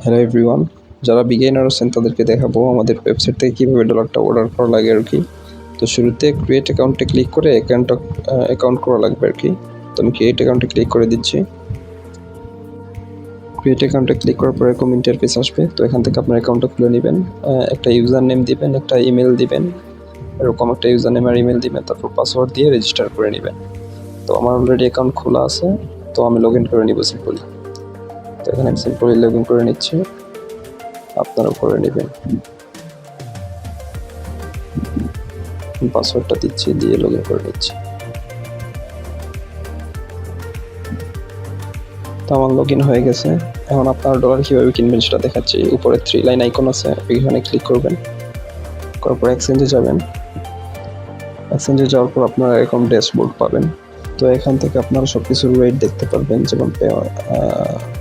Hello everyone, যারা beginner আছেন তাদেরকে দেখাবো আমাদের ওয়েবসাইট থেকে কীভাবে ডলারটা অর্ডার করা লাগে আর কি। তো শুরুতে ক্রিয়েট অ্যাকাউন্টে ক্লিক করে অ্যাকাউন্ট করা লাগবে আর কি। তো আমি ক্রিয়েট অ্যাকাউন্টে ক্লিক করে দিচ্ছি। ক্রিয়েট অ্যাকাউন্টে ক্লিক করার পরে এরকম ইন্টারফেস আসবে। তো এখান থেকে আপনার অ্যাকাউন্টটা খুলে নেবেন, একটা ইউজার নেম দিবেন, একটা ইমেল দিবেন, এরকম একটা ইউজার নেম আর ইমেল দিবেন, তারপর পাসওয়ার্ড দিয়ে রেজিস্টার করে নেবেন। তো আমার অলরেডি অ্যাকাউন্ট খোলা আছে, তো আমি লগ ইন করে নিব সিম্পলি। তো এখানে আমি সিম্পলি লগ ইন করে নিচ্ছি, আপনারাও করে নেবেন। পাসওয়ার্ডটা দিচ্ছি, দিয়ে লগ ইন করে নিচ্ছি। তো আমার লগ ইন হয়ে গেছে। এখন আপনার ডলার কীভাবে কিনবেন সেটা দেখাচ্ছি। উপরে 3 লাইন আইকন আছে, ওইখানে ক্লিক করবেন, করার পর এক্সচেঞ্জে যাবেন। এক্সচেঞ্জে যাওয়ার পর আপনারা এরকম ড্যাশবোর্ড পাবেন। তো এখান থেকে আপনারা সব কিছুর রেট দেখতে পারবেন, যেমন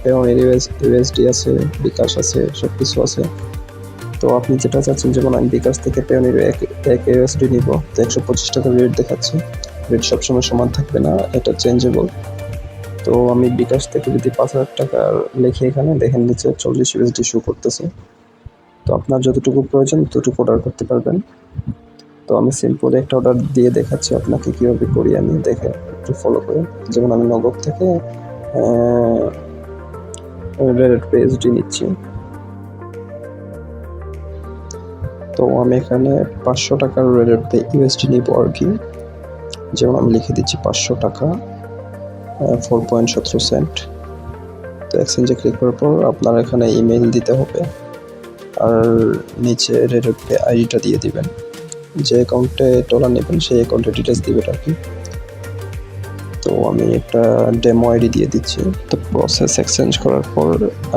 পেওনের ইউএসডি আছে, বিকাশ আছে, সব কিছু আছে। তো আপনি যেটা চাচ্ছেন, যেমন আমি বিকাশ থেকে পেওনের এক ইউএসডি নিব, তো 125 টাকার রেট দেখাচ্ছে। রেট সবসময় সমান থাকবে না, এটা চেঞ্জেবল। তো আমি বিকাশ থেকে যদি 5,000 টাকার লিখে এখানে দেখেন নিচে 40 ইউএসডি শো করতেছে। তো আপনার যতটুকু প্রয়োজন ততটুকু অর্ডার করতে পারবেন। তো আমি সিম্পলি একটা অর্ডার দিয়ে দেখাচ্ছি আপনাকে কীভাবে করি, আমি দেখে একটু ফলো করে। যেমন আমি নগদ থেকে রেড ইউএসডি নিচ্ছি। তো আমি এখানে 500 টাকার রেড ইউএসডি নিব আর কি। যেমন আমি লিখে দিচ্ছি 500 টাকা 4.17 সেন্ট। তো এক্সচেঞ্জে ক্লিক করার পর আপনার এখানে ইমেল দিতে হবে, আর নিচে রেড পে আইডিটা দিয়ে দিবেন। যে অ্যাকাউন্টে ডলার নেবেন সেই অ্যাকাউন্টের ডিটেলস দিবেন আর কি। তো আমি একটা ডেমো আইডি দিয়ে দিচ্ছি। তো প্রসেস এক্সচেঞ্জ করার পর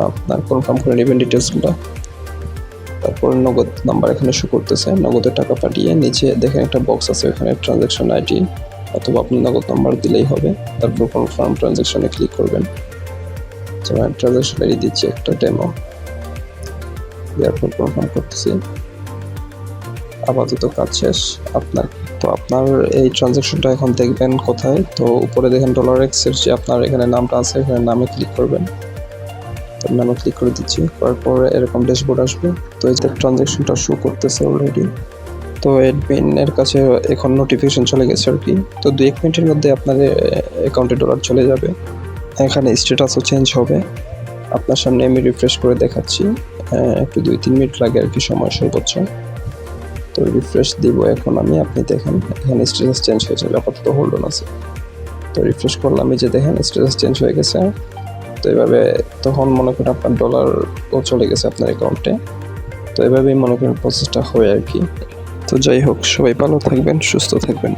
আপনার কনফার্ম করে নেবেন ডিটেলসগুলো। তারপর নগদ নাম্বার এখানে শো করতেছে, নগদের টাকা পাঠিয়ে নিচে দেখেন একটা বক্স আছে, ওখানে ট্রানজ্যাকশন আইডি অথবা আপনি নগদ নাম্বার দিলেই হবে। তারপর কনফার্ম ট্রানজ্যাকশনে ক্লিক করবেন। যেমন ট্রানজ্যাকশন আইডি দিচ্ছি একটা ডেমো, এরপর কনফার্ম করতেছি। আপাতত কাজ শেষ আপনার এই ট্রানজ্যাকশনটা এখন দেখবেন কোথায়। তো উপরে দেখেন $X-এর যে আপনার এখানে নামটা আছে, এখানে নামে ক্লিক করবেন। তো নামে ক্লিক করে দিচ্ছি, করার পর এরকম ড্যাশবোর্ড আসবে। তো এই যে ট্রানজ্যাকশনটা শো করতেছে অলরেডি। তো অ্যাডমিনের কাছে এখন নোটিফিকেশন চলে গেছে আর কি। তো 2-1 মিনিটের মধ্যে আপনার অ্যাকাউন্টে ডলার চলে যাবে। এখানে স্ট্যাটাসও চেঞ্জ হবে। আপনার সামনে আমি রিফ্রেশ করে দেখাচ্ছি, একটু 2-3 মিনিট লাগে আর কি, সময় সর্বোচ্চ। তো রিফ্রেশ দিব এখন আমি, আপনি দেখেন এখানে স্ট্যাটাস চেঞ্জ হয়ে যাবে, আপাতত হোল্ড অন আছে। তো রিফ্রেশ করলাম, এই যে দেখেন স্ট্যাটাস চেঞ্জ হয়ে গেছে। তো এভাবে তখন মনে করেন আপনার ডলারও চলে গেছে আপনার অ্যাকাউন্টে। তো এভাবেই মনে করেন প্রসেসটা হয় আর কি। তো যাই হোক, সবাই ভালো থাকবেন, সুস্থ থাকবেন।